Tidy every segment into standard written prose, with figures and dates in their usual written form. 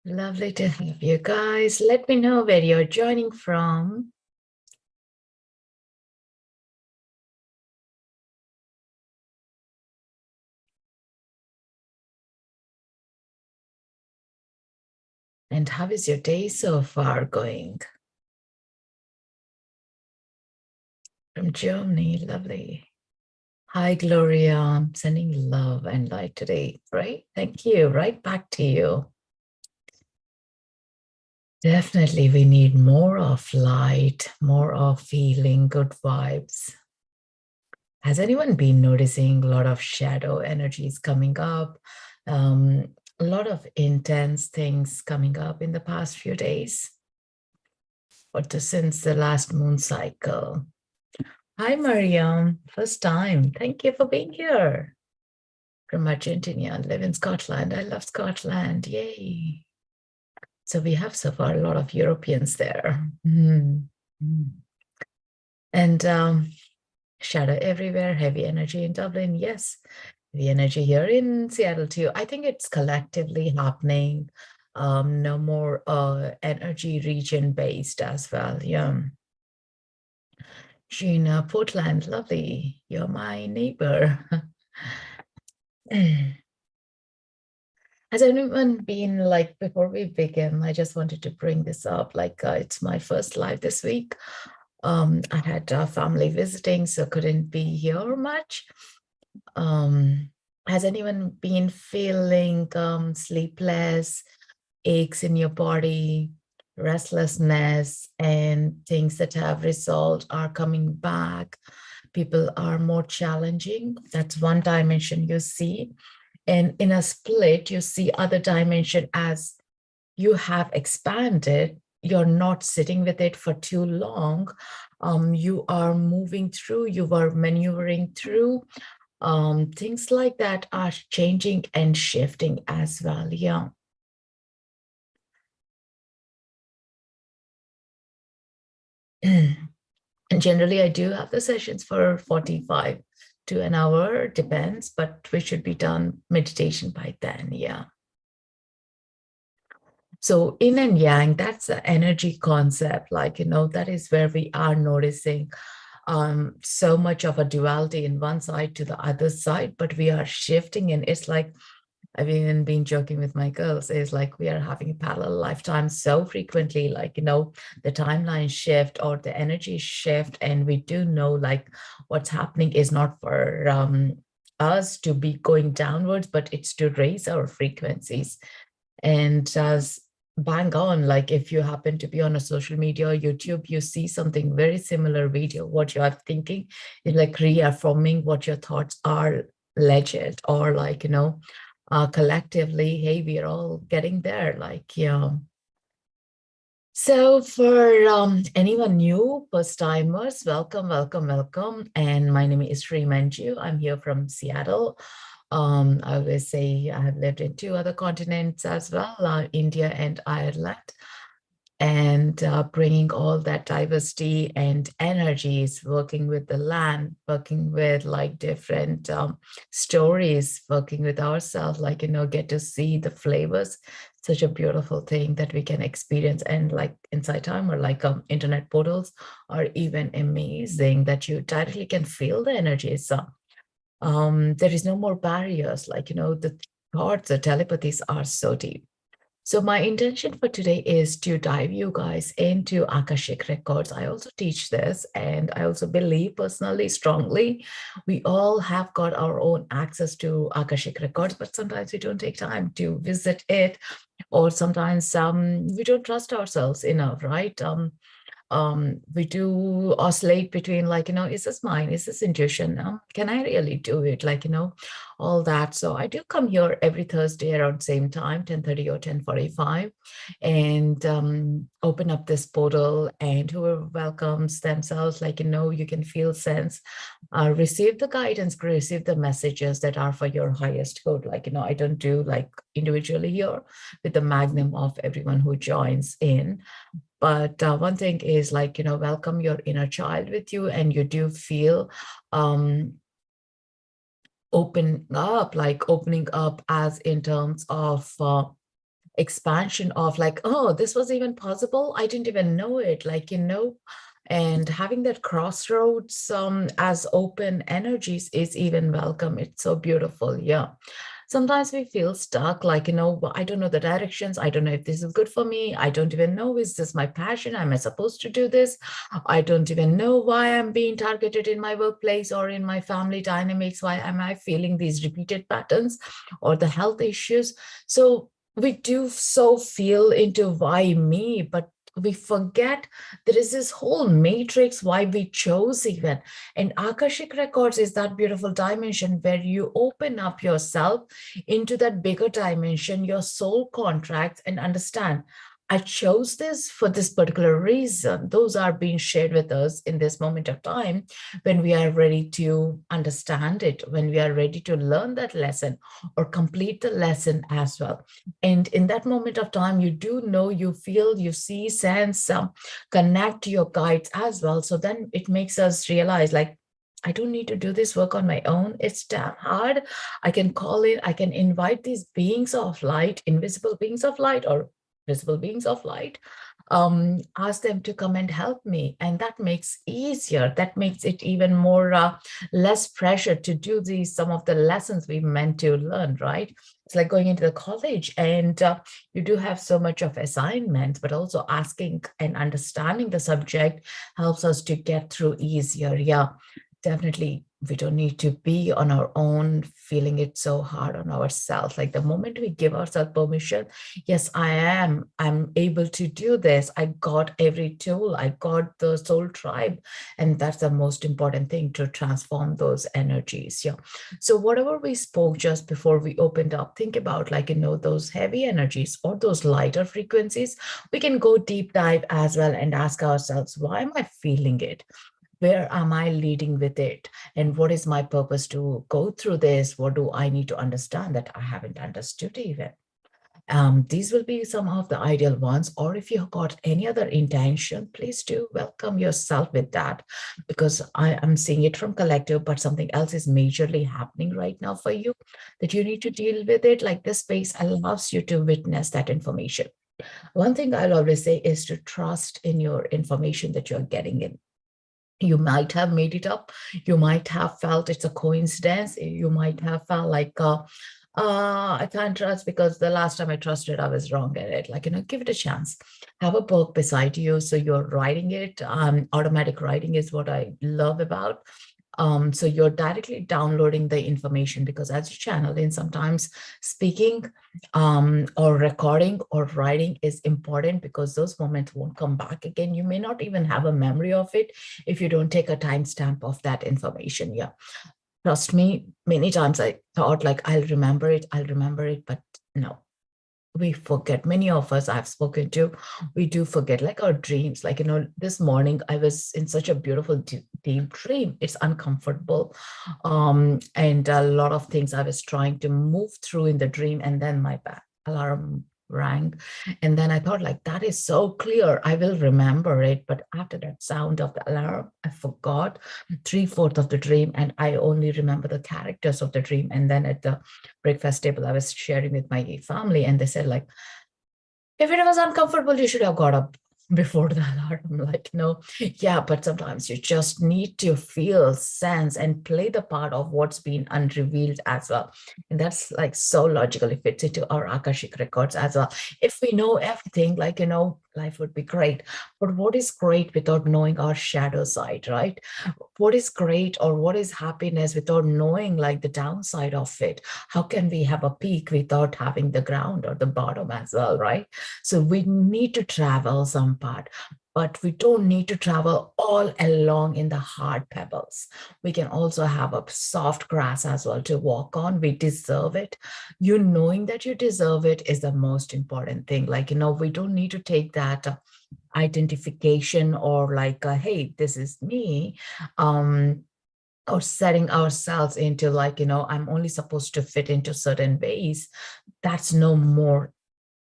Lovely to have you guys. Let me know where you're joining from. And how is your day so far going? From Germany, lovely. Hi, Gloria. Sending love and light today, right? Thank you. Right back to you. Definitely, we need more of light, more of feeling good vibes. Has anyone been noticing a lot of shadow energies coming up? A lot of intense things coming up in the past few days, since the last moon cycle. Hi, Mariam. First time. Thank you for being here. From Argentina, live in Scotland. I love Scotland. Yay. So we have so far a lot of Europeans there. And shadow everywhere, heavy energy in Dublin. Yes, the energy here in Seattle too. I think it's collectively happening. No more energy region based as well. Yeah. Gina, Portland, lovely. You're my neighbor. Has anyone been like, before we begin, I just wanted to bring this up. Like, it's my first live this week. I had family visiting, so couldn't be here much. Has anyone been feeling sleepless, aches in your body, restlessness, and things that have resolved are coming back? People are more challenging. That's one dimension you see. And in a split, you see other dimension as you have expanded. You're not sitting with it for too long. You are moving through, you are maneuvering through. Things like that are changing and shifting as well. Yeah. And generally, I do have the sessions for 45 to an hour, depends, but we should be done meditation by then. Yeah. So yin and yang, that's the energy concept. Like, that is where we are noticing so much of a duality in one side to the other side, but we are shifting. And it's like, I've even been joking with my girls, is like we are having a parallel lifetime so frequently, like, the timeline shift or the energy shift. And we do know like what's happening is not for us to be going downwards, but it's to raise our frequencies. And as bang on, like if you happen to be on a social media or YouTube, you see something very similar video, what you are thinking is like reaffirming what your thoughts are legit, or like, collectively, hey, we're all getting there. Like, yeah. So for anyone new, first timers, welcome, welcome, welcome. And my name is Srimanju. I'm here from Seattle. I always say I have lived in two other continents as well, India and Ireland. And bringing all that diversity and energies, working with the land, working with like different stories, working with ourselves, like, get to see the flavors. Such a beautiful thing that we can experience. And like Inside Time or like internet portals are even amazing that you directly can feel the energies. There is no more barriers, like, the thoughts, the telepathies are so deep. So my intention for today is to dive you guys into Akashic Records. I also teach this, and I also believe personally, strongly, we all have got our own access to Akashic Records, but sometimes we don't take time to visit it, or sometimes we don't trust ourselves enough, right? We do oscillate between like, is this mine? Is this intuition? Can I really do it? Like, all that. So I do come here every Thursday around same time, 10:30 or 10:45, and open up this portal, and whoever welcomes themselves, like, you can feel sense, receive the guidance, receive the messages that are for your highest good. Like, I don't do like individually here with the magnum of everyone who joins in. But one thing is like, welcome your inner child with you, and you do feel opening up as in terms of expansion of like, oh, this was even possible. I didn't even know it. Like, and having that crossroads as open energies is even welcome. It's so beautiful. Yeah. Sometimes we feel stuck, like, I don't know the directions. I don't know if this is good for me. I don't even know, is this my passion? Am I supposed to do this? I don't even know why I'm being targeted in my workplace or in my family dynamics. Why am I feeling these repeated patterns or the health issues? So we do so feel into why me, but we forget there is this whole matrix why we chose even. And Akashic Records is that beautiful dimension where you open up yourself into that bigger dimension, your soul contracts, and understand I chose this for this particular reason. Those are being shared with us in this moment of time when we are ready to understand it, when we are ready to learn that lesson or complete the lesson as well. And in that moment of time, you do know, you feel, you see, sense, connect to your guides as well. So then it makes us realize, like, I don't need to do this work on my own. It's damn hard. I can call in, I can invite these beings of light, invisible beings of light, or visible beings of light, ask them to come and help me. And that makes easier. That makes it even more less pressure to do some of the lessons we meant to learn, right? It's like going into the college and you do have so much of assignments, but also asking and understanding the subject helps us to get through easier. Yeah, definitely. We don't need to be on our own, feeling it so hard on ourselves. Like the moment we give ourselves permission, yes, I'm able to do this. I got every tool. I got the soul tribe. And that's the most important thing, to transform those energies. Yeah. So whatever we spoke just before we opened up, think about, like, those heavy energies or those lighter frequencies. We can go deep dive as well and ask ourselves, why am I feeling it? Where am I leading with it? And what is my purpose to go through this? What do I need to understand that I haven't understood even? These will be some of the ideal ones. Or if you've got any other intention, please do welcome yourself with that, because I am seeing it from collective, but something else is majorly happening right now for you that you need to deal with it. Like this space allows you to witness that information. One thing I'll always say is to trust in your information that you're getting in. You might have made it up. You might have felt it's a coincidence. You might have felt like, I can't trust because the last time I trusted, I was wrong at it. Like, give it a chance. Have a book beside you. So you're writing it. Automatic writing is what I love about. So you're directly downloading the information, because as you channel in, sometimes speaking or recording or writing is important, because those moments won't come back again. You may not even have a memory of it if you don't take a timestamp of that information. Yeah. Trust me, many times I thought like, I'll remember it, but no. We forget. Many of us I've spoken to, we do forget, like our dreams. Like, this morning I was in such a beautiful deep dream. It's uncomfortable. And a lot of things I was trying to move through in the dream, and then my back alarm rang. And then I thought, like, that is so clear. I will remember it. But after that sound of the alarm, I forgot 3/4 of the dream, and I only remember the characters of the dream. And then at the breakfast table, I was sharing with my family, and they said, like, if it was uncomfortable, you should have got up before the alarm. I'm like, no, yeah, but sometimes you just need to feel, sense, and play the part of what's been unrevealed as well. And that's like so logically fits into our Akashic records as well. If we know everything, like, life would be great. But what is great without knowing our shadow side, right? What is great, or what is happiness without knowing like the downside of it? How can we have a peak without having the ground or the bottom as well, right? So we need to travel some part, but we don't need to travel all along in the hard pebbles. We can also have a soft grass as well to walk on. We deserve it. You knowing that you deserve it is the most important thing. Like, we don't need to take that identification or like, hey, this is me. Or setting ourselves into like, I'm only supposed to fit into certain ways. That's no more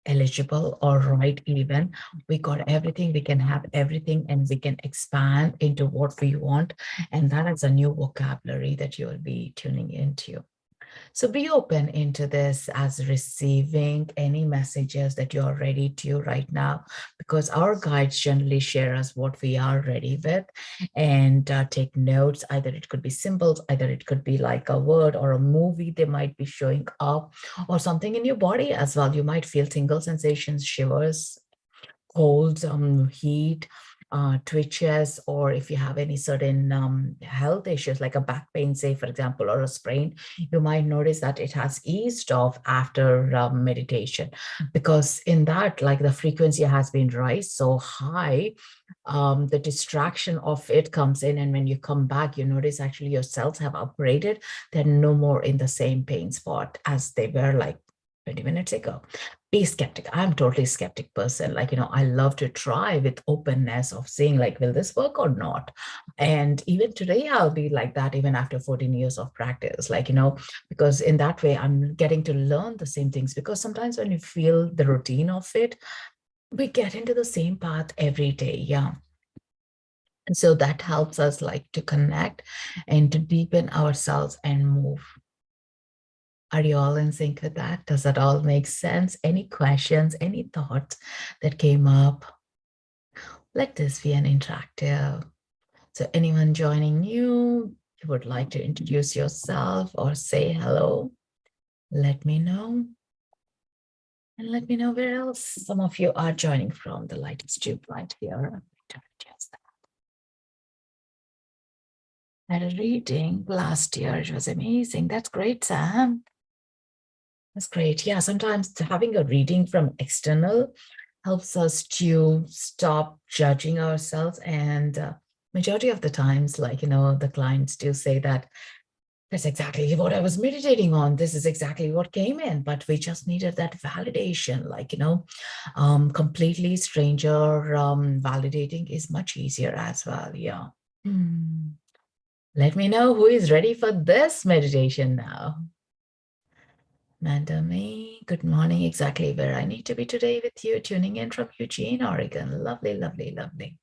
eligible or right even. We got everything, we can have everything, and we can expand into what we want. And that is a new vocabulary that you will be tuning into. So be open into this as receiving any messages that you're ready to right now, because our guides generally share us what we are ready with, and take notes. Either it could be symbols, either it could be like a word or a movie they might be showing up, or something in your body as well. You might feel tingle sensations, shivers, colds, heat, twitches, or if you have any certain health issues like a back pain, say, for example, or a sprain, you might notice that it has eased off after meditation, because in that, like, the frequency has been raised so high, the distraction of it comes in, and when you come back, you notice actually your cells have upgraded. They're no more in the same pain spot as they were like 20 minutes ago. Be skeptic. I'm totally skeptic person. Like, I love to try with openness of seeing, like, will this work or not? And even today, I'll be like that, even after 14 years of practice, like, because in that way, I'm getting to learn the same things. Because sometimes when you feel the routine of it, we get into the same path every day. Yeah. And so that helps us, like, to connect and to deepen ourselves and move. Are you all in sync with that? Does that all make sense? Any questions, any thoughts that came up? Let this be an interactive. So anyone joining new, you would like to introduce yourself or say hello, let me know. And let me know where else some of you are joining from. The light is too bright here. I had a reading last year. It was amazing. That's great, Sam. That's great. Yeah, sometimes having a reading from external helps us to stop judging ourselves. And majority of the times, like, the clients do say that that's exactly what I was meditating on. This is exactly what came in, but we just needed that validation. Like, completely stranger validating is much easier as well. Yeah. Let me know who is ready for this meditation now. Mandami, good morning. Exactly where I need to be today with you, tuning in from Eugene, Oregon. Lovely, lovely, lovely.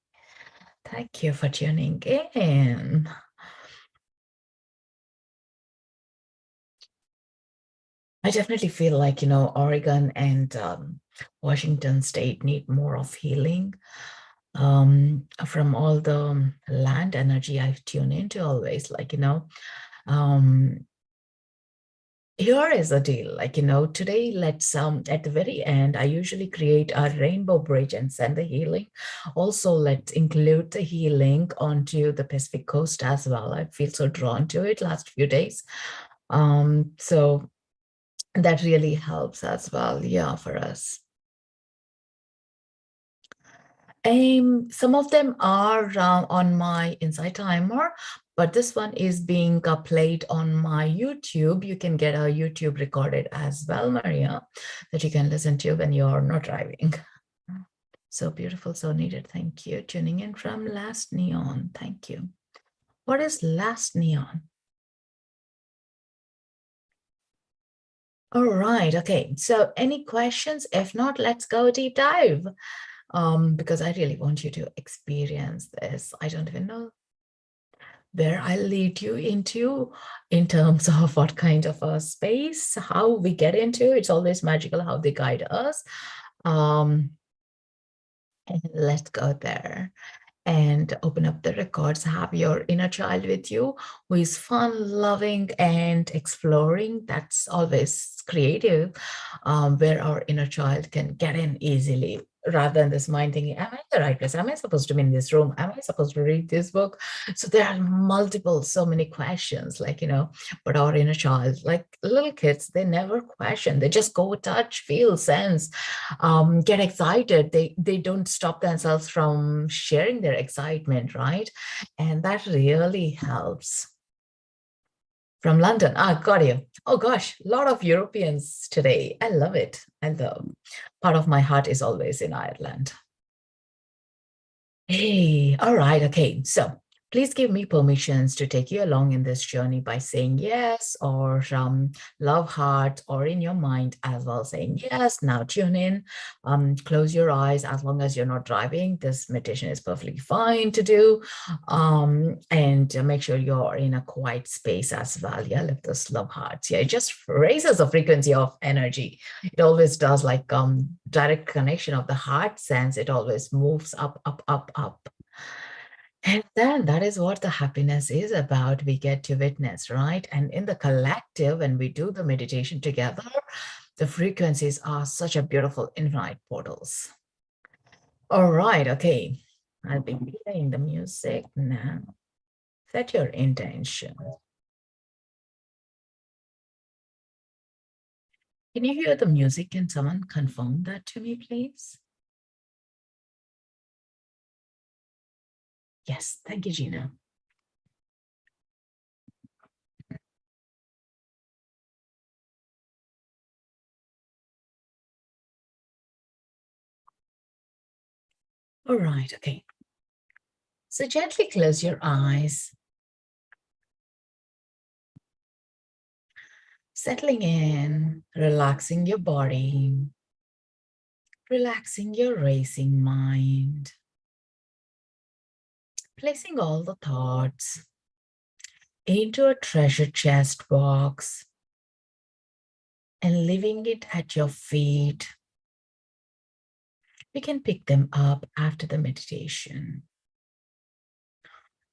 Thank you for tuning in. I definitely feel like, Oregon and Washington State need more of healing from all the land energy I tune into always. Like, um, here is the deal, like, today, let's at the very end, I usually create a rainbow bridge and send the healing. Also, let's include the healing onto the Pacific coast as well. I feel so drawn to it last few days. So that really helps as well, yeah, for us. Some of them are on my Insight Timer, but this one is being played on my YouTube. You can get a YouTube recorded as well, Maria, that you can listen to when you're not driving. So beautiful, so needed. Thank you. Tuning in from Last Neon. Thank you. What is Last Neon? All right. Okay. So any questions? If not, let's go deep dive. Because I really want you to experience this. I don't even know where I lead you into in terms of what kind of a space, how we get into. It's always magical how they guide us. And let's go there and open up the records. Have your inner child with you who is fun, loving, and exploring. That's always creative, where our inner child can get in easily, rather than this mind thinking, am I the right place? Am I supposed to be in this room? Am I supposed to read this book? So there are so many questions, like, but our inner child, like little kids, they never question. They just go touch, feel, sense, get excited. They don't stop themselves from sharing their excitement, right? And that really helps. From London. Got you. Oh gosh, a lot of Europeans today. I love it. And the part of my heart is always in Ireland. Hey, all right, okay. So Please give me permissions to take you along in this journey by saying yes or love heart, or in your mind as well saying yes. Now tune in, close your eyes. As long as you're not driving, this meditation is perfectly fine to do. And make sure you're in a quiet space as well. Yeah, lift those love hearts. Yeah, it just raises the frequency of energy. It always does, like direct connection of the heart sense. It always moves up, up, up, up. And then that is what the happiness is about. We get to witness, right? And in the collective, when we do the meditation together, the frequencies are such a beautiful infinite portals. All right, okay. I'll be playing the music now. Set your intention. Can you hear the music? Can someone confirm that to me, please? Yes, thank you, Gina. All right, okay. So gently close your eyes, settling in, relaxing your body, relaxing your racing mind, placing all the thoughts into a treasure chest box and leaving it at your feet. We can pick them up after the meditation.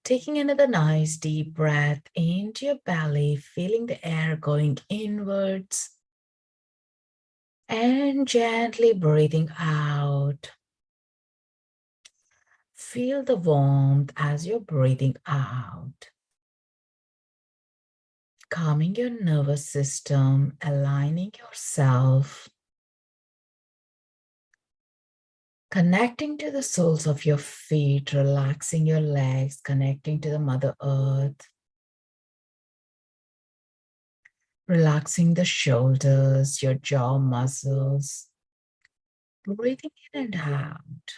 Taking another nice deep breath into your belly, feeling the air going inwards, and gently breathing out. Feel the warmth as you're breathing out. Calming your nervous system, aligning yourself, connecting to the soles of your feet, relaxing your legs, connecting to the Mother Earth, relaxing the shoulders, your jaw muscles, breathing in and out.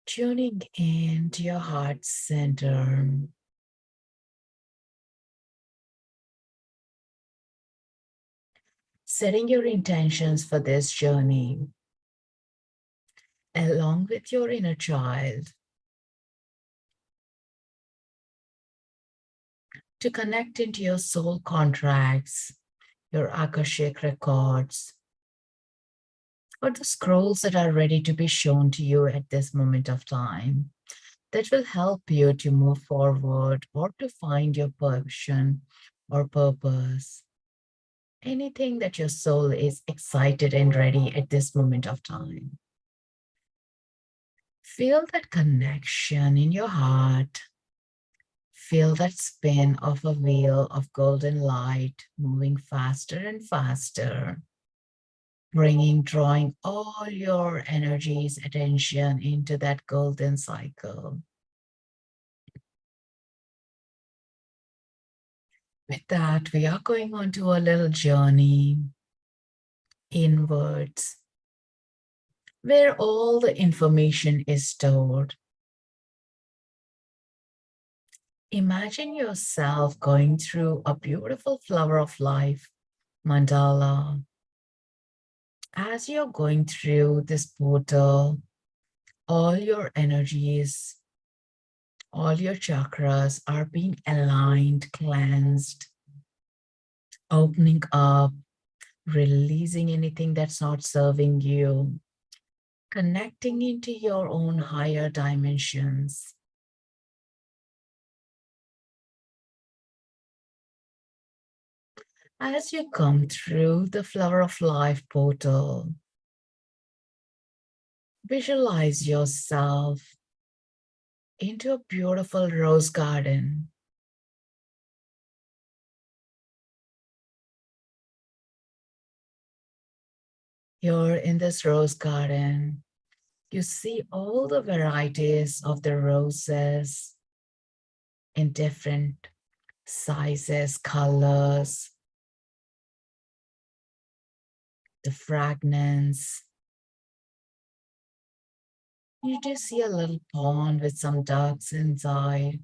Tuning into your heart center. Setting your intentions for this journey along with your inner child to connect into your soul contracts, your Akashic records, or the scrolls that are ready to be shown to you at this moment of time that will help you to move forward or to find your passion or purpose. Anything that your soul is excited and ready at this moment of time. Feel that connection in your heart. Feel that spin of a wheel of golden light moving faster and faster, drawing all your energies, attention into that golden cycle. With that, we are going on to a little journey inwards, where all the information is stored. Imagine yourself going through a beautiful flower of life mandala. As you're going through this portal, all your energies, all your chakras are being aligned, cleansed, opening up, releasing anything that's not serving you, connecting into your own higher dimensions. As you come through the Flower of Life portal, visualize yourself into a beautiful rose garden. You're in this rose garden. You see all the varieties of the roses in different sizes, colors. the fragrance. You just see a little pond with some ducks inside,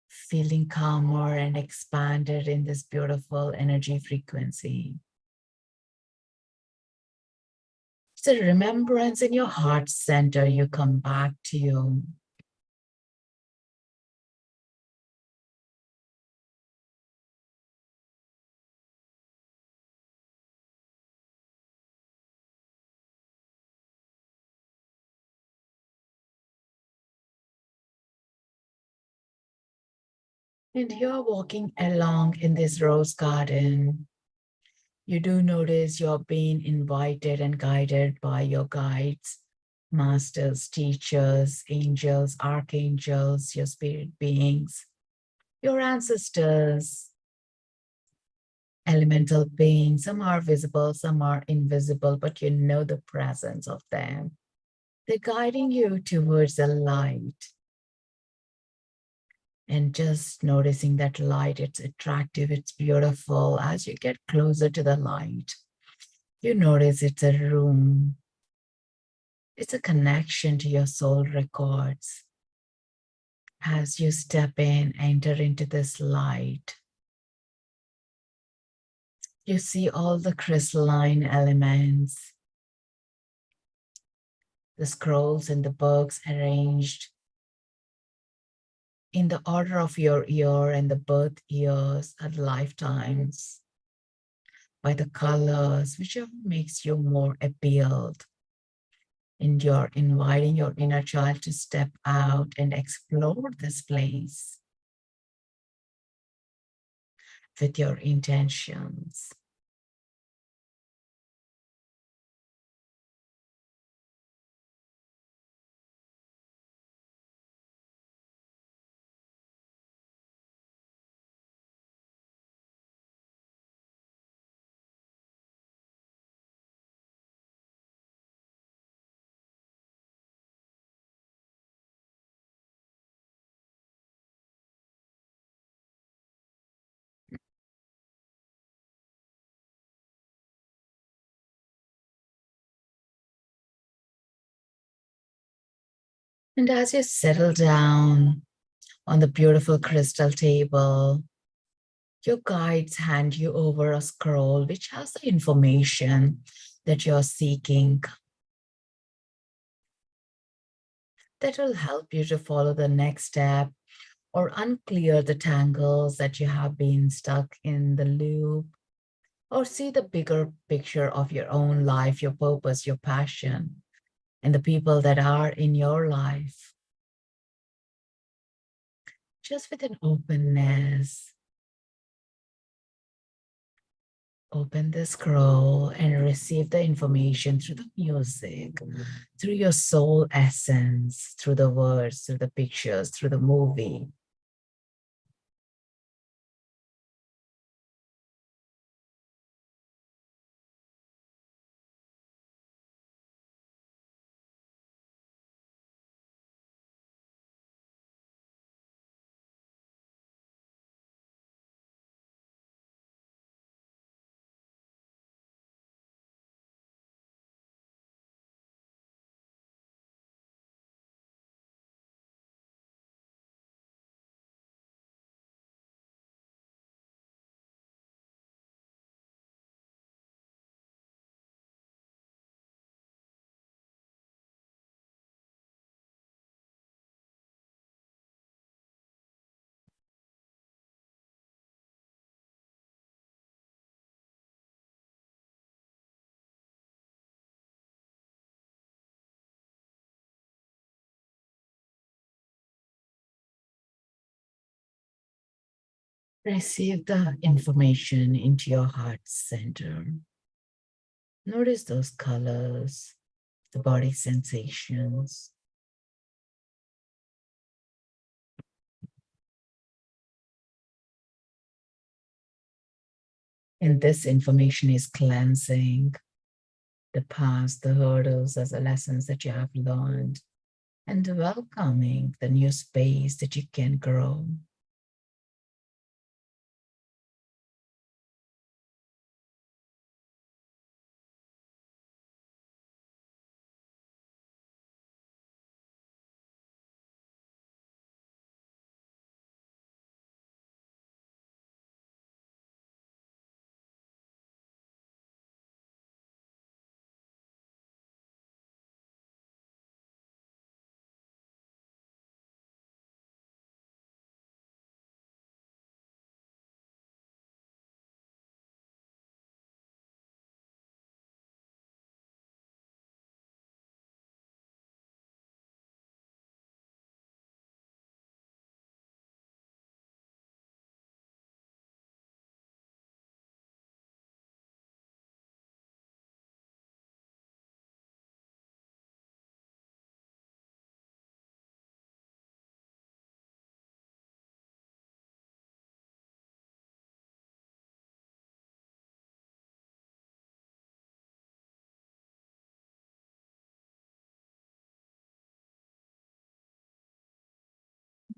feeling calmer and expanded in this beautiful energy frequency. It's a remembrance in your heart center. You come back to you. And you're walking along in this rose garden. You do notice you're being invited and guided by your guides, masters, teachers, angels, archangels, your spirit beings, your ancestors, elemental beings. Some are visible, some are invisible, but you know the presence of them. They're guiding you towards the light. And just noticing that light, it's attractive, it's beautiful. As you get closer to the light, you notice it's a room. It's a connection to your soul records. As you step in, enter into this light, you see all the crystalline elements, the scrolls and the books arranged in the order of your year and the birth years and lifetimes, by the colors, whichever makes you more appealed. And you're inviting your inner child to step out and explore this place with your intentions. And as you settle down on the beautiful crystal table, your guides hand you over a scroll which has the information that you're seeking that will help you to follow the next step or unclear the tangles that you have been stuck in the loop, or see the bigger picture of your own life, your purpose, your passion, and the people that are in your life. Just with an openness, open the scroll and receive the information through the music, through your soul essence, through the words, through the pictures, through the movie. Receive the information into your heart center. Notice those colors, the body sensations. And this information is cleansing the past, the hurdles, as the lessons that you have learned, and welcoming the new space that you can grow.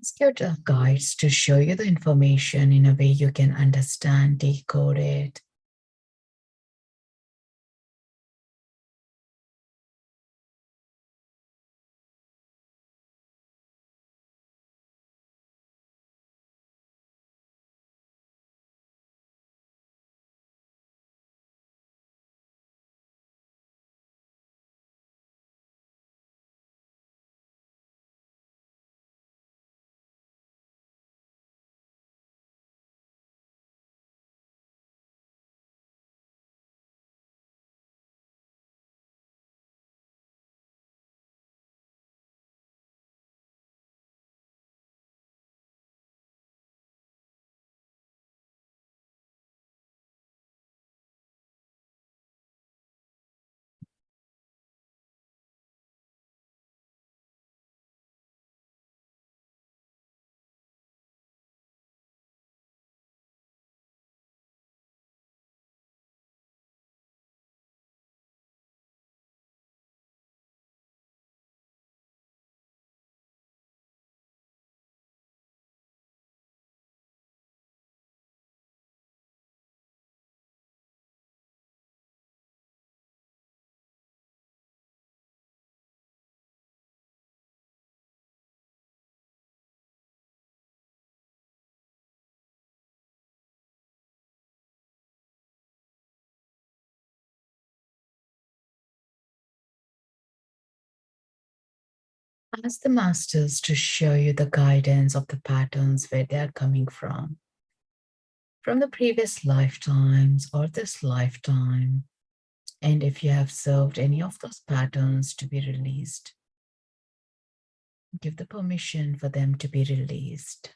Ask your guides to show you the information in a way you can understand, decode it. Ask the masters to show you the guidance of the patterns where they are coming from the previous lifetimes or this lifetime. And if you have served any of those patterns to be released, give the permission for them to be released.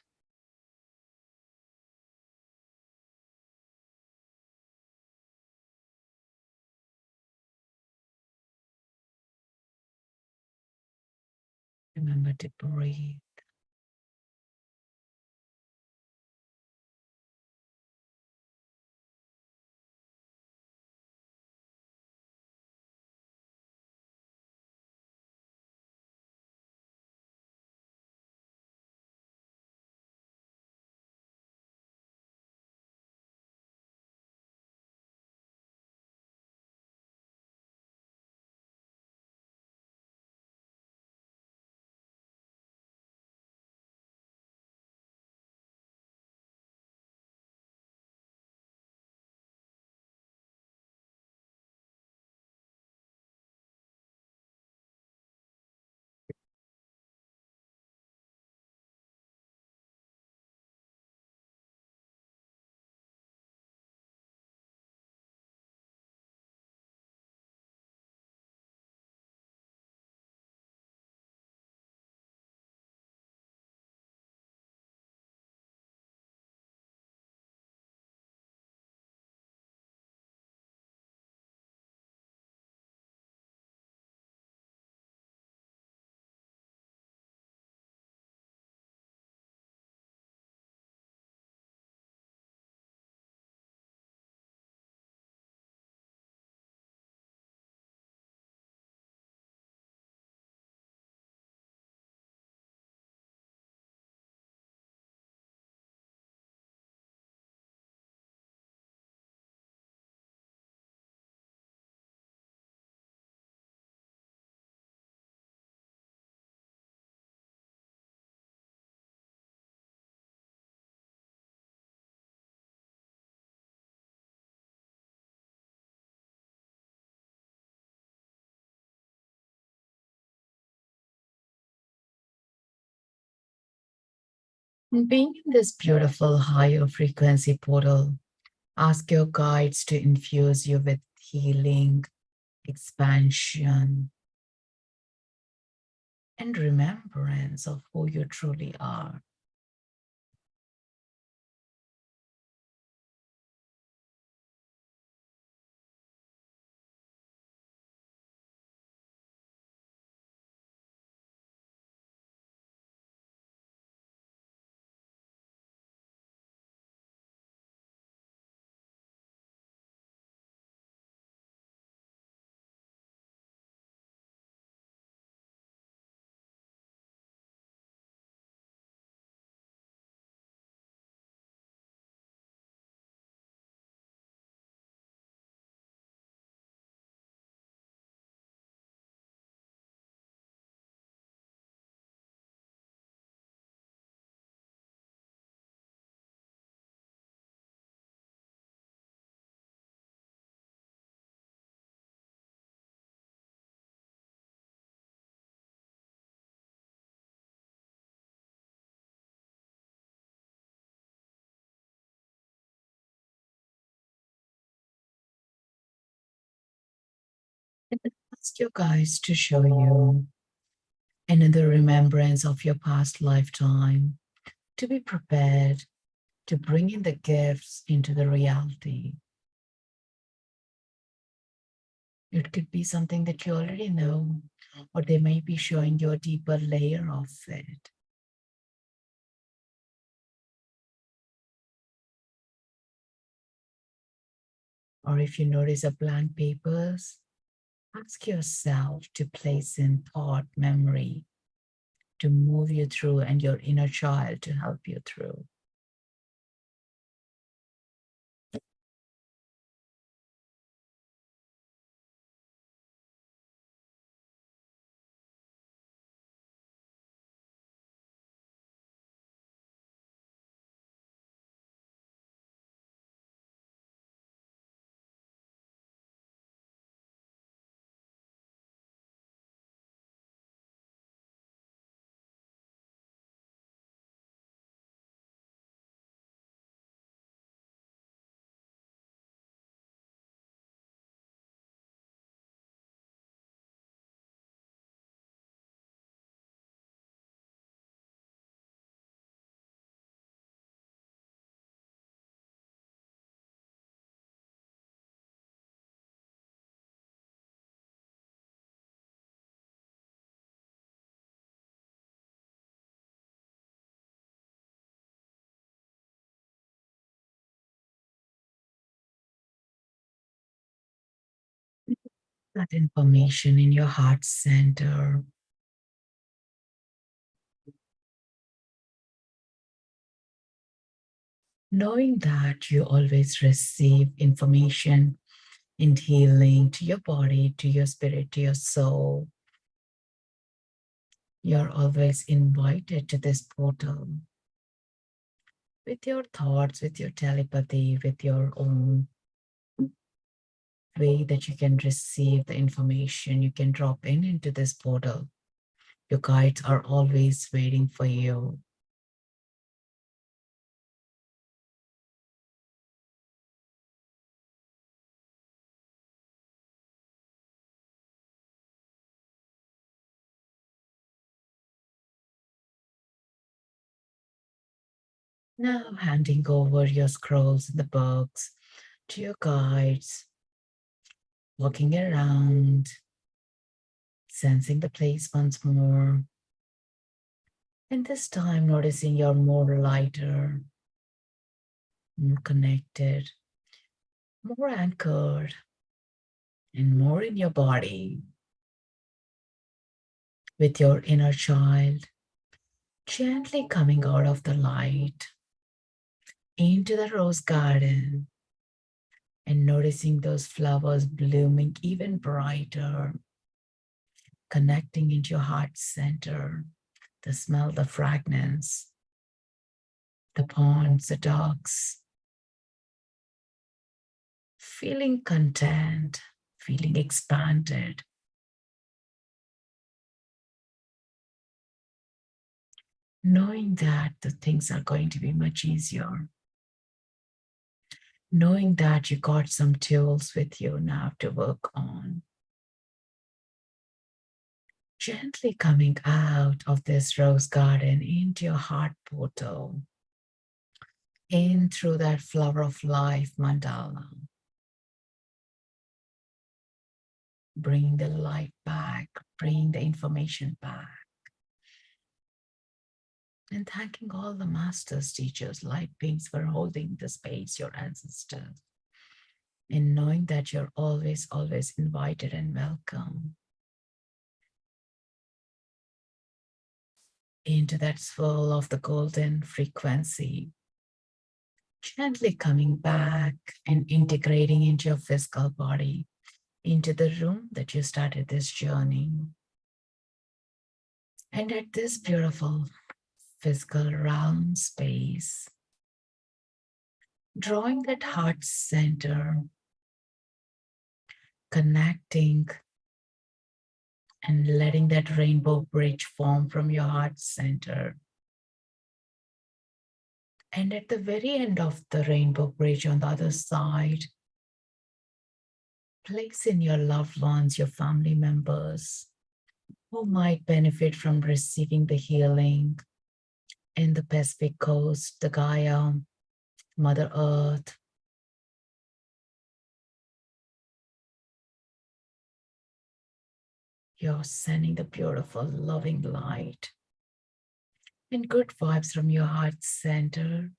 Remember to breathe. And being in this beautiful higher frequency portal, ask your guides to infuse you with healing, expansion, and remembrance of who you truly are. And ask your guides to show you another remembrance of your past lifetime, to be prepared to bring in the gifts into the reality. It could be something that you already know, or they may be showing you a deeper layer of it. Or if you notice a blank papers, ask yourself to place in thought memory to move you through and your inner child to help you through. That information in your heart center. Knowing that you always receive information and healing to your body, to your spirit, to your soul. You're always invited to this portal with your thoughts, with your telepathy, with your own way that you can receive the information. You can drop in into this portal. Your guides are always waiting for you. Now handing over your scrolls and the books to your guides, walking around, sensing the place once more. And this time noticing you're more lighter, more connected, more anchored, and more in your body with your inner child, gently coming out of the light into the rose garden and noticing those flowers blooming even brighter, connecting into your heart center, the smell, the fragrance, the ponds, the dogs, feeling content, feeling expanded, knowing that the things are going to be much easier, knowing that you got some tools with you now to work on. Gently coming out of this rose garden into your heart portal, in through that flower of life mandala, bringing the light back, bringing the information back, and thanking all the masters, teachers, light beings for holding the space, your ancestors, and knowing that you're always, always invited and welcome into that swirl of the golden frequency, gently coming back and integrating into your physical body, into the room that you started this journey. And at this beautiful physical round space, drawing that heart center, connecting and letting that rainbow bridge form from your heart center. And at the very end of the rainbow bridge on the other side, place in your loved ones, your family members who might benefit from receiving the healing in the Pacific Coast, the Gaia, Mother Earth. You're sending the beautiful, loving light and good vibes from your heart center.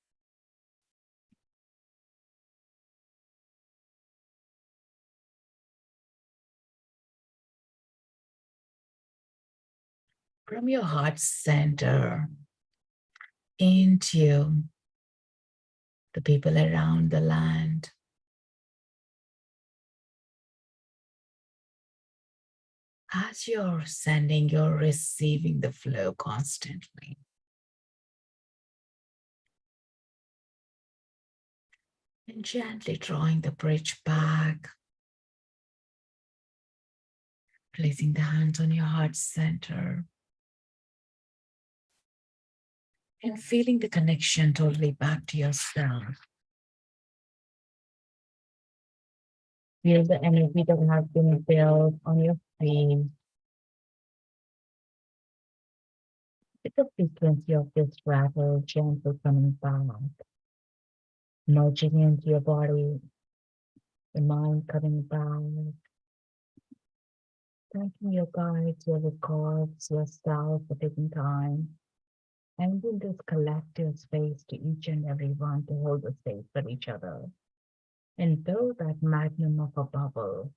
From your heart center into the people around the land. As you're sending, you're receiving the flow constantly. And gently drawing the bridge back, placing the hands on your heart center, and feeling the connection totally back to yourself. Feel the energy that has been built on your feet. With the frequency of this rattle gently coming back, merging into your body, the mind coming back. Thanking your guides, your records, yourself for taking time and in this collective space to each and every one to hold the space for each other and build that magnum of a bubble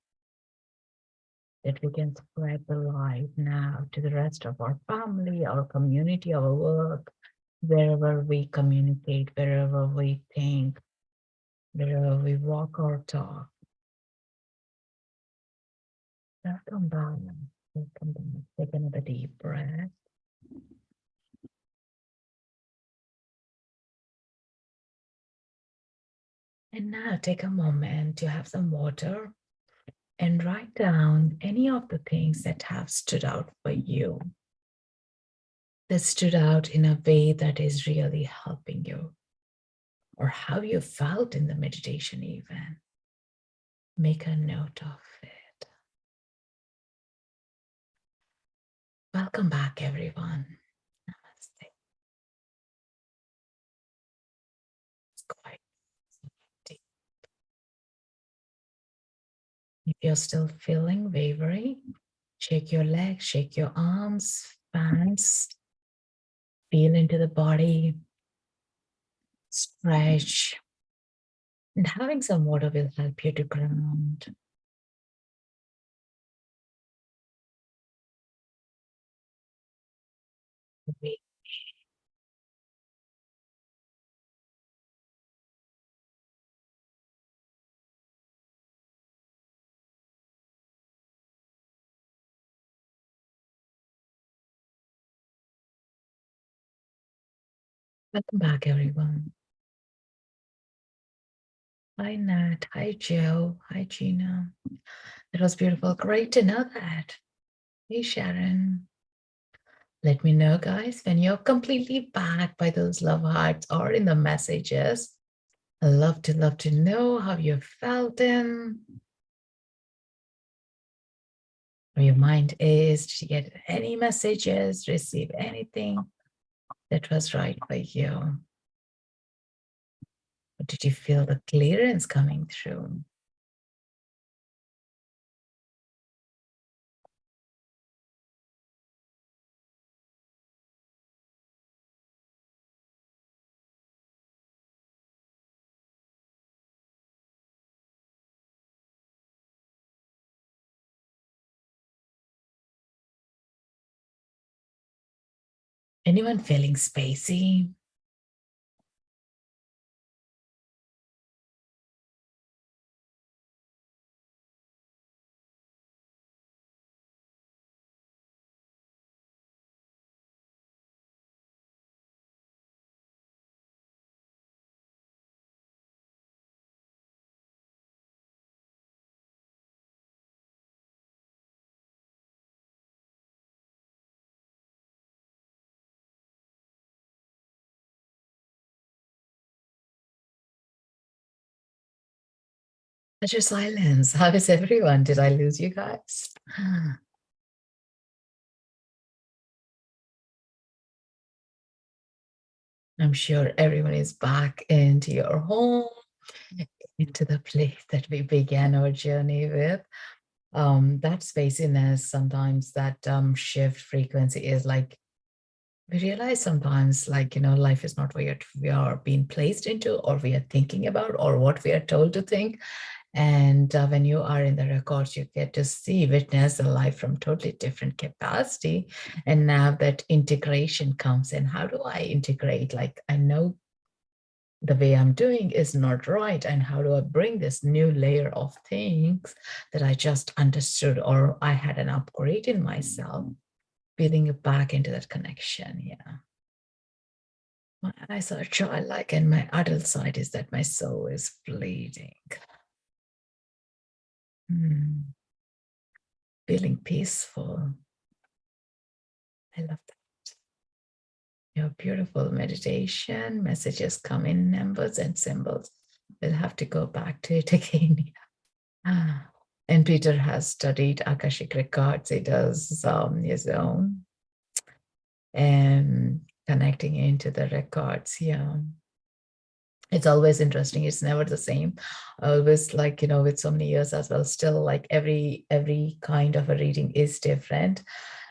that we can spread the light now to the rest of our family, our community, our work, wherever we communicate, wherever we think, wherever we walk or talk. Welcome back. Welcome back. Take another deep breath. And now take a moment to have some water and write down any of the things that have stood out for you, that stood out in a way that is really helping you, or how you felt in the meditation even. Make a note of it. Welcome back, everyone. Namaste. It's quite deep. If you're still feeling wavering, shake your legs, shake your arms, hands, feel into the body, stretch. And having some water will help you to ground. Welcome back, everyone. Hi, Nat. Hi, Joe. Hi, Gina. It was beautiful. Great to know that. Hey, Sharon. Let me know, guys, when you're completely back by those love hearts or in the messages. I love to know how you felt in. Where your mind is. Did you get any messages? Receive anything that was right for you? Or did you feel the clearance coming through? Anyone feeling spacey? Such a silence. How is everyone? Did I lose you guys? I'm sure everyone is back into your home, into the place that we began our journey with. That spaciness, sometimes that shift frequency is like, we realize sometimes, like, life is not what we are being placed into, or we are thinking about, or what we are told to think. And when you are in the records, you get to see, witness the life from totally different capacity. And now that integration comes in. How do I integrate? Like, I know the way I'm doing is not right. And how do I bring this new layer of things that I just understood, or I had an upgrade in myself, feeling it back into that connection? Yeah. My eyes are childlike, and my adult side is that my soul is bleeding. Feeling peaceful. I love that. Your beautiful meditation messages come in numbers and symbols. We'll have to go back to it again. Ah. And Peter has studied Akashic Records. He does his own and connecting into the records. Yeah. It's always interesting. It's never the same. Always, like, with so many years as well, still like every kind of a reading is different.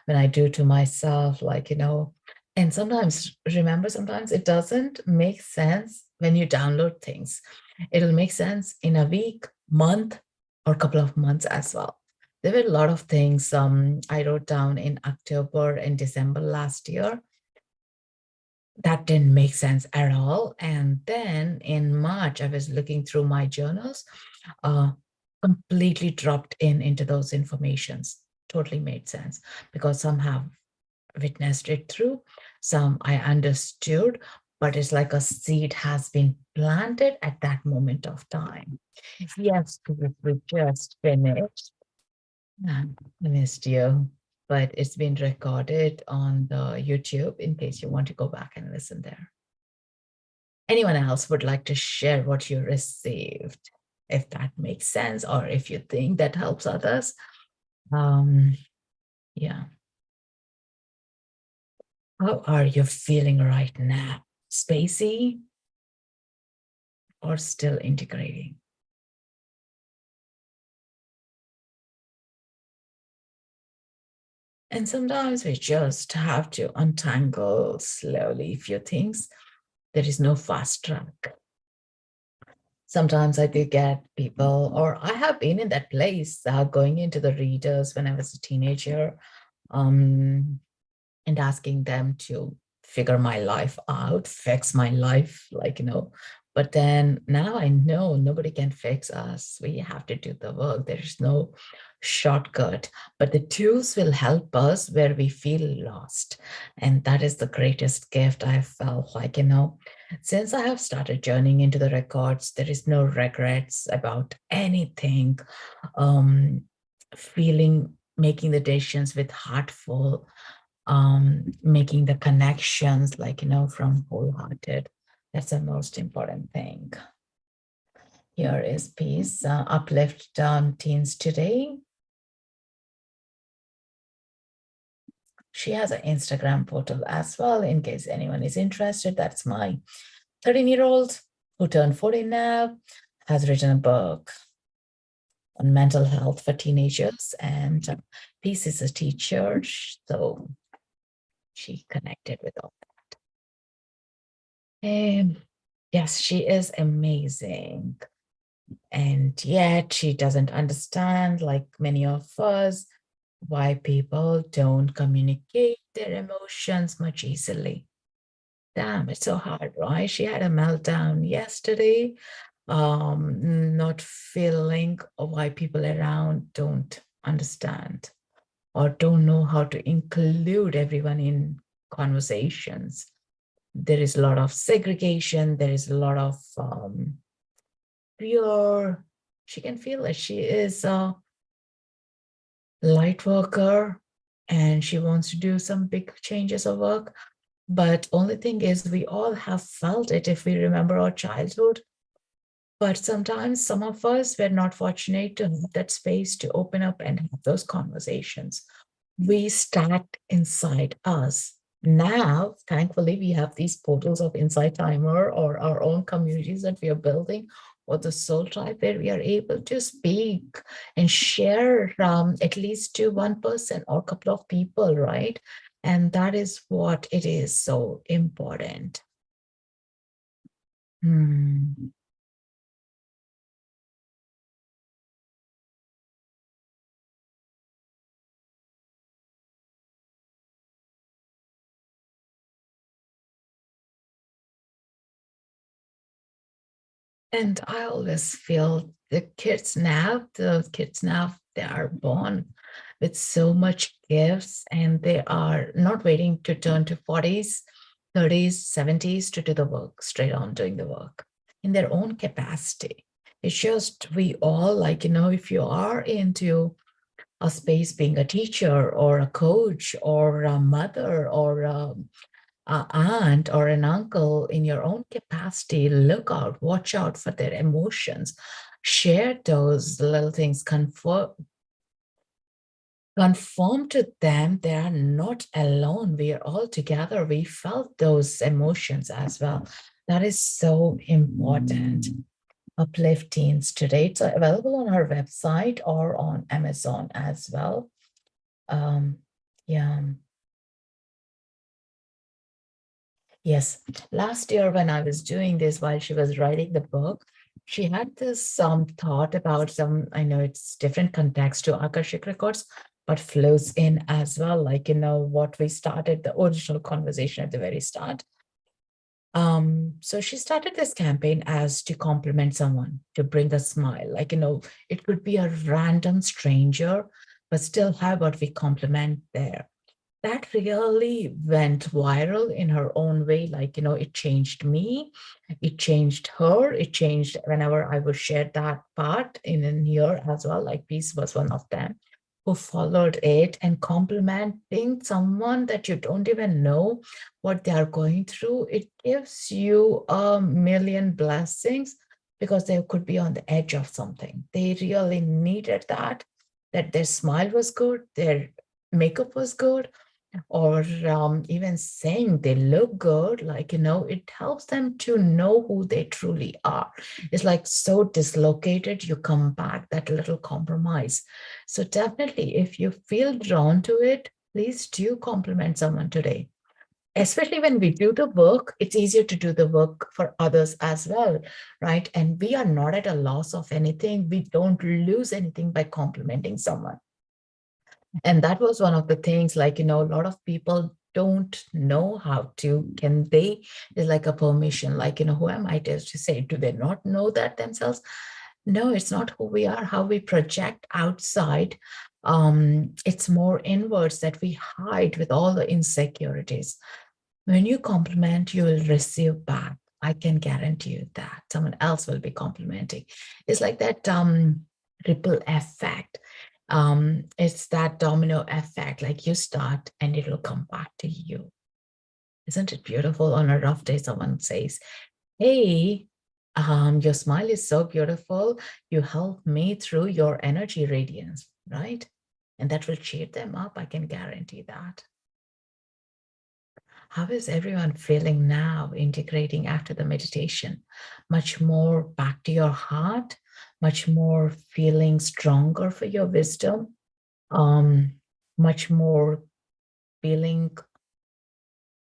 When I do to myself, like, and sometimes, remember, sometimes it doesn't make sense when you download things. It'll make sense in a week, month, or a couple of months as well. There were a lot of things I wrote down in October and December last year that didn't make sense at all. And then in March, I was looking through my journals, uh, completely dropped into those informations. Totally made sense, because some have witnessed it through, some I understood, but it's like a seed has been planted at that moment of time. Yes, we just finished. I missed you, but it's been recorded on the YouTube in case you want to go back and listen there. Anyone else would like to share what you received, if that makes sense, or if you think that helps others? Yeah. How are you feeling right now? Spacey or still integrating? And sometimes we just have to untangle slowly a few things. There is no fast track. Sometimes I do get people, or I have been in that place, going into the readers when I was a teenager, and asking them to figure my life out, fix my life, like, but then now I know nobody can fix us. We have to do the work. There is no shortcut, but the tools will help us where we feel lost. And that is the greatest gift I felt, like, since I have started journeying into the records, there is no regrets about anything. Feeling, making the decisions with heartful, making the connections, like, from wholehearted. That's the most important thing. Here is peace, uplift teens today. She has an Instagram portal as well, in case anyone is interested. That's my 13-year-old who turned 14 now, has written a book on mental health for teenagers, and Peace is a teacher, so she connected with all that. Yes, she is amazing. And yet she doesn't understand, like many of us, why people don't communicate their emotions much easily. Damn, it's so hard, right? She had a meltdown yesterday, not feeling why people around don't understand or don't know how to include everyone in conversations. There is a lot of segregation. There is a lot of fear. She can feel that she is a light worker and she wants to do some big changes of work. But only thing is, we all have felt it if we remember our childhood. But sometimes some of us were not fortunate to have that space to open up and have those conversations. We start inside us. Now, thankfully, we have these portals of Insight Timer or our own communities that we are building, or the Soul Tribe, where we are able to speak and share at least to one person or a couple of people, right? And that is what it is so important. Hmm. And I always feel the kids now, they are born with so much gifts and they are not waiting to turn to 40s, 30s, 70s to do the work, straight on doing the work in their own capacity. It's just we all like, if you are into a space being a teacher or a coach or a mother or aunt or an uncle in your own capacity, look out, watch out for their emotions, share those little things, confirm to them they are not alone. We are all together. We felt those emotions as well. That is so important. Uplift Teens today. It's available on our website or on Amazon as well. Um, yeah. Yes. Last year, when I was doing this while she was writing the book, she had this thought about I know it's different context to Akashic Records, but flows in as well. Like, what we started, the original conversation at the very start. So she started this campaign as to compliment someone, to bring a smile. Like, it could be a random stranger, but still, how about we compliment there? That really went viral in her own way. Like, it changed me, it changed her, it changed whenever I would share that part in here as well. Like, Peace was one of them who followed it, and complimenting someone that you don't even know what they are going through, it gives you a million blessings because they could be on the edge of something. They really needed that their smile was good, their makeup was good, or even saying they look good, like, it helps them to know who they truly are. It's like so dislocated, you come back, that little compromise. So definitely, if you feel drawn to it, please do compliment someone today. Especially when we do the work, it's easier to do the work for others as well, right? And we are not at a loss of anything. We don't lose anything by complimenting someone. And that was one of the things, like, a lot of people don't know how to, can they, is like a permission, like, who am I to say, do they not know that themselves? No, it's not who we are, how we project outside. It's more inwards that we hide with all the insecurities. When you compliment, you will receive back. I can guarantee you that someone else will be complimenting. It's like that ripple effect. It's that domino effect, like you start and it will come back to you. Isn't it beautiful? On a rough day, someone says, hey, your smile is so beautiful. You help me through your energy radiance, right? And that will cheer them up. I can guarantee that. How is everyone feeling now, integrating after the meditation? Much more back to your heart, much more feeling stronger for your wisdom, much more feeling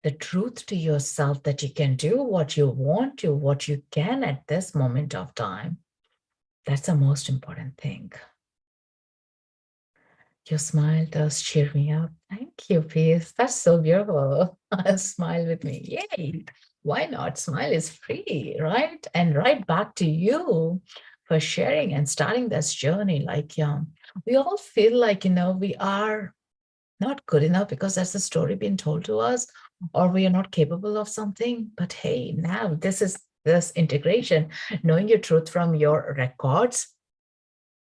the truth to yourself that you can do what you want to, what you can at this moment of time. That's the most important thing. Your smile does cheer me up. Thank you, Peace. That's so beautiful. Smile with me. Yay. Why not? Smile is free, right? And right back to you for sharing and starting this journey. Like, we all feel like, we are not good enough because that's the story being told to us, or we are not capable of something. But hey, now this integration, knowing your truth from your records,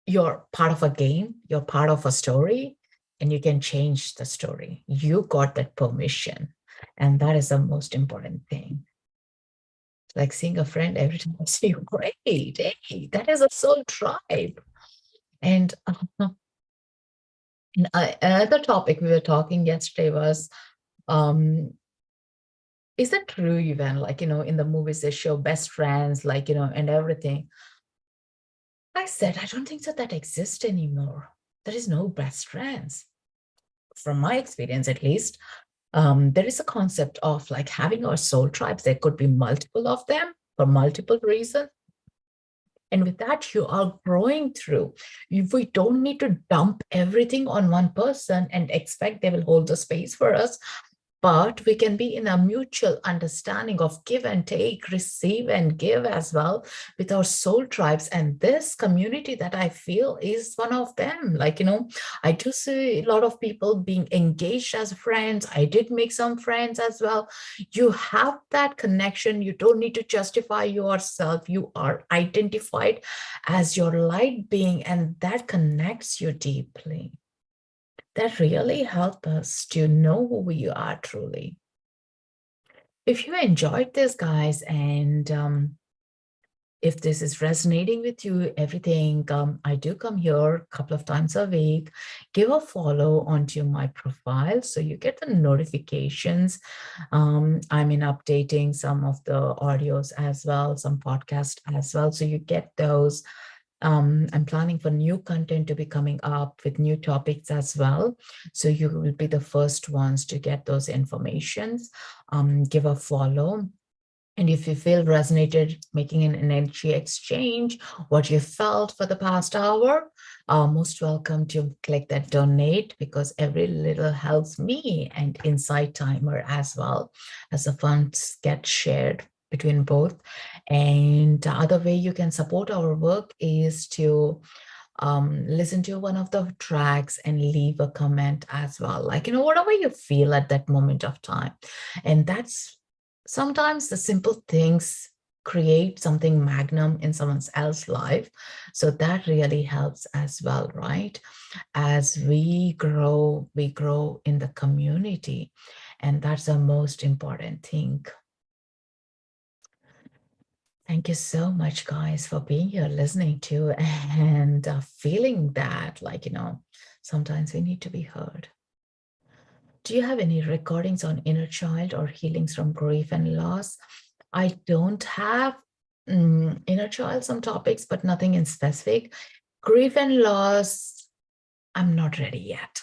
you're part of a game, you're part of a story, and you can change the story. You got that permission. And that is the most important thing. like seeing a friend every time I see you. Great. Hey, that is a soul tribe. And another topic we were talking yesterday was, um, is it true even, like, in the movies they show best friends, like, and everything. I said, I don't think that exists anymore. There is no best friends. From my experience, at least, there is a concept of like having our soul tribes. There could be multiple of them for multiple reasons. And with that, you are growing through. We don't need to dump everything on one person and expect they will hold the space for us. But we can be in a mutual understanding of give and take, receive and give as well with our soul tribes. And this community that I feel is one of them. Like, I do see a lot of people being engaged as friends. I did make some friends as well. You have that connection. You don't need to justify yourself. You are identified as your light being, and that connects you deeply. That really help us to know who we are truly. If you enjoyed this, guys, and if this is resonating with you, everything, I do come here a couple of times a week. Give a follow onto my profile so you get the notifications. I'm updating some of the audios as well, some podcasts as well. So you get those. I'm planning for new content to be coming up with new topics as well. So you will be the first ones to get those informations. Give a follow. And if you feel resonated, making an energy exchange, what you felt for the past hour, most welcome to click that donate, because every little helps me and Insight Timer as well, as the funds get shared between both. And the other way you can support our work is to listen to one of the tracks and leave a comment as well. Like, whatever you feel at that moment of time. And that's sometimes the simple things create something magnum in someone else's life. So that really helps as well, right? As we grow in the community. And that's the most important thing. Thank you so much, guys, for being here, listening to, and feeling that, like, sometimes we need to be heard. Do you have any recordings on inner child or healings from grief and loss? I don't have inner child, some topics, but nothing in specific. Grief and loss, I'm not ready yet.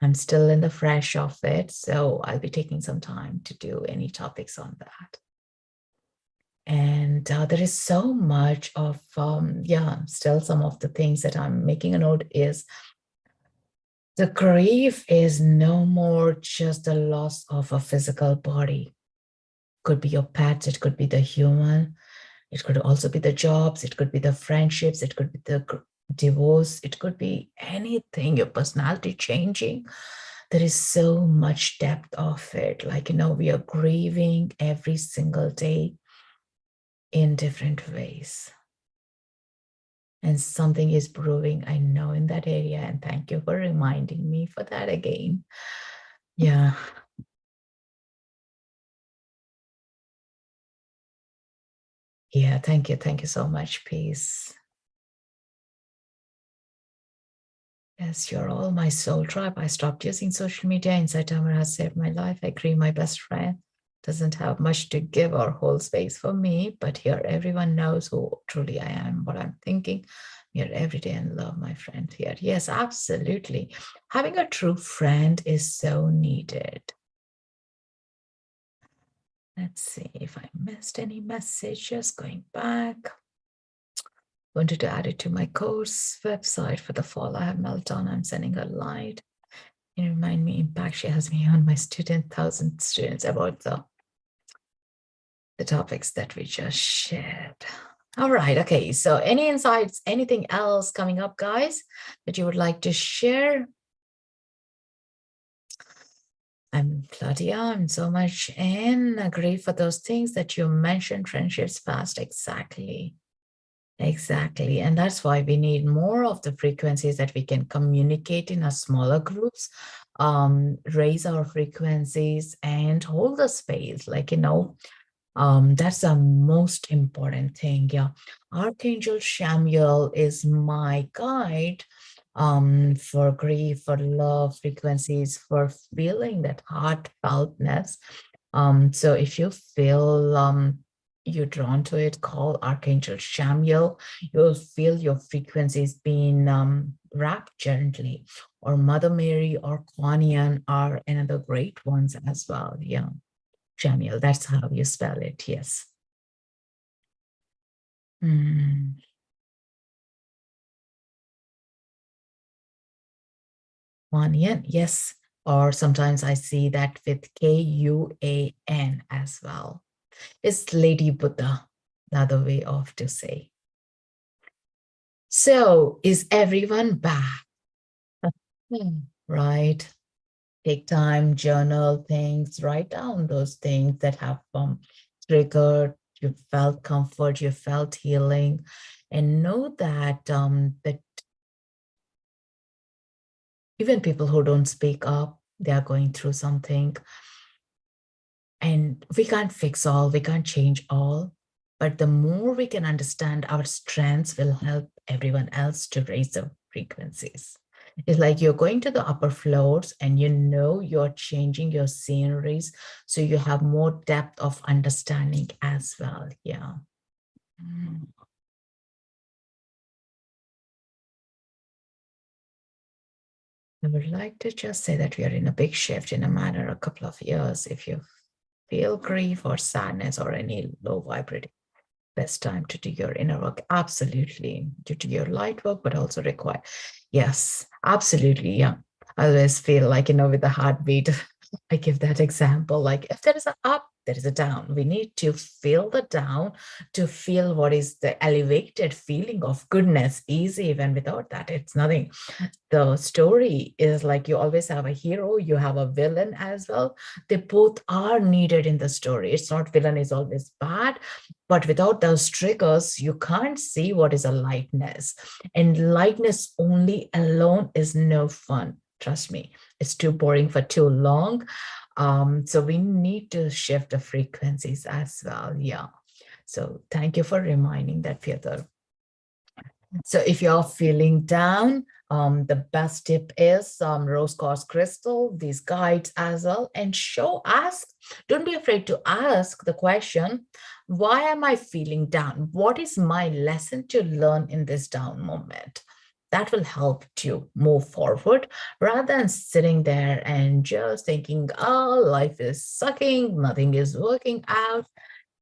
I'm still in the fresh of it, so I'll be taking some time to do any topics on that. And there is so much of, still some of the things that I'm making a note is the grief is no more just the loss of a physical body. Could be your pets, it could be the human, it could also be the jobs, it could be the friendships, it could be the divorce, it could be anything, your personality changing. There is so much depth of it. Like, we are grieving every single day in different ways. And something is brewing, I know, in that area. And thank you for reminding me for that again. Yeah. Yeah, thank you. Thank you so much. Peace. Yes, you're all my soul tribe. I stopped using social media. Insight Timer has saved my life. I agree, my best friend doesn't have much to give or hold space for me, but here everyone knows who truly I am, what I'm thinking. Here every day and love my friend here. Yes, absolutely. Having a true friend is so needed. Let's see if I missed any messages. Going back. Wanted to add it to my course website for the fall. I have meltdown. I'm sending her light. You remind me, impact she has me on my 1,000 students about the topics that we just shared. All right. Okay. So any insights, anything else coming up, guys, that you would like to share? I'm Claudia. I'm so much in agree for those things that you mentioned, friendships past. Exactly. Exactly. And that's why we need more of the frequencies that we can communicate in our smaller groups, raise our frequencies and hold the space. Like, That's the most important thing. Yeah. Archangel Samuel is my guide for grief, for love frequencies, for feeling that heartfeltness. So if you feel you're drawn to it, call Archangel Samuel. You'll feel your frequencies being wrapped gently. Or Mother Mary or Kuan Yin are another great ones as well. Yeah. Samuel, that's how you spell it, yes. Mm. Kuan Yin, yes. Or sometimes I see that with Kuan as well. It's Lady Buddha, another way of to say. So is everyone back? Right. Take time, journal things, write down those things that have triggered, you felt comfort, you felt healing, and know that that even people who don't speak up, they are going through something. And we can't fix all, we can't change all. But the more we can understand our strengths will help everyone else to raise the frequencies. It's like you're going to the upper floors and you know you're changing your sceneries. So you have more depth of understanding as well. Yeah. Mm. I would like to just say that we are in a big shift in a manner a couple of years. If you feel grief or sadness or any low vibrating, best time to do your inner work. Absolutely. To do your light work, but also require. Yes, absolutely. Yeah. I always feel like, with the heartbeat, I give that example. Like if there is a up, there is a down. We need to feel the down to feel what is the elevated feeling of goodness, easy. Even without that, it's nothing. The story is like you always have a hero, you have a villain as well. They both are needed in the story. It's not villain is always bad, but without those triggers, you can't see what is a lightness. And lightness only alone is no fun. Trust me, it's too boring for too long. So we need to shift the frequencies as well. Yeah. So thank you for reminding that, Peter. So if you're feeling down, the best tip is rose quartz crystal, these guides as well, and ask. Don't be afraid to ask the question, why am I feeling down? What is my lesson to learn in this down moment? That will help to move forward rather than sitting there and just thinking, oh, life is sucking, nothing is working out.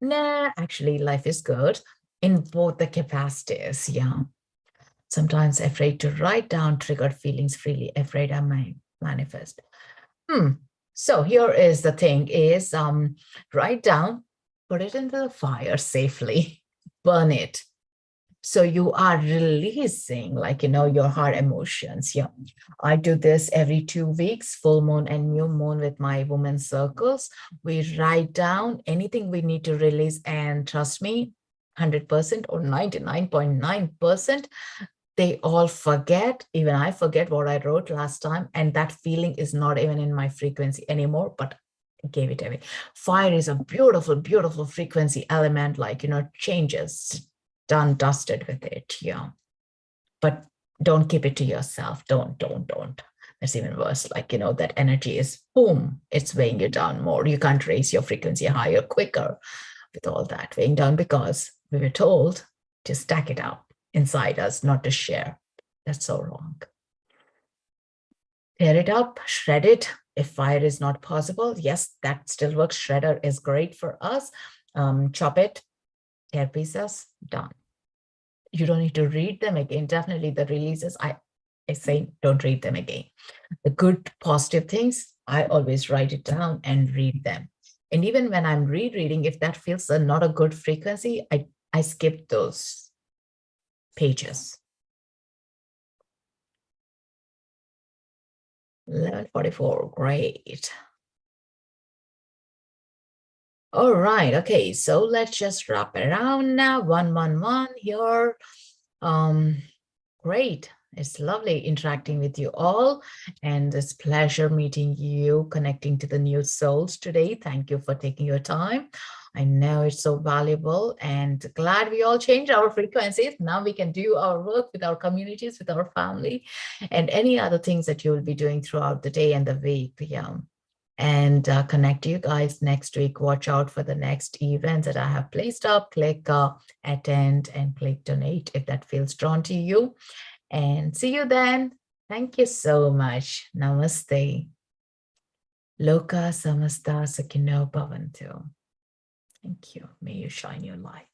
Nah, actually, life is good in both the capacities. Yeah. Sometimes afraid to write down triggered feelings freely, afraid I might manifest. So here is the thing is write down, put it into the fire safely, burn it. So you are releasing your heart emotions. Yeah. I do this every 2 weeks, full moon and new moon with my women's circles. We write down anything we need to release. And trust me, 100% or 99.9%, they all forget. Even I forget what I wrote last time, and that feeling is not even in my frequency anymore, but I gave it away. Fire is a beautiful, beautiful frequency element, changes, done, dusted with it. Yeah. But don't keep it to yourself. Don't. That's even worse. That energy is boom, it's weighing you down more. You can't raise your frequency higher quicker with all that weighing down because we were told to stack it up inside us, not to share. That's so wrong. Tear it up, shred it. If fire is not possible, yes, that still works. Shredder is great for us. Chop it, tear pieces, done. You don't need to read them again. Definitely the releases, I say don't read them again. The good, positive things, I always write it down and read them. And even when I'm rereading, if that feels not a good frequency, I skip those pages. 11:44, great. All right, okay, so let's just wrap around now. 111 here. Great. It's lovely interacting with you all, and it's pleasure meeting you, connecting to the new souls today. Thank you for taking your time. I know it's so valuable, and glad we all changed our frequencies. Now we can do our work with our communities, with our family, and any other things that you will be doing throughout the day and the week. Yeah. And connect you guys next week. Watch out for the next events that I have placed up. Click attend and click donate if that feels drawn to you. And see you then. Thank you so much. Namaste. Loka samasta sakino bhavantu. Thank you. May you shine your light.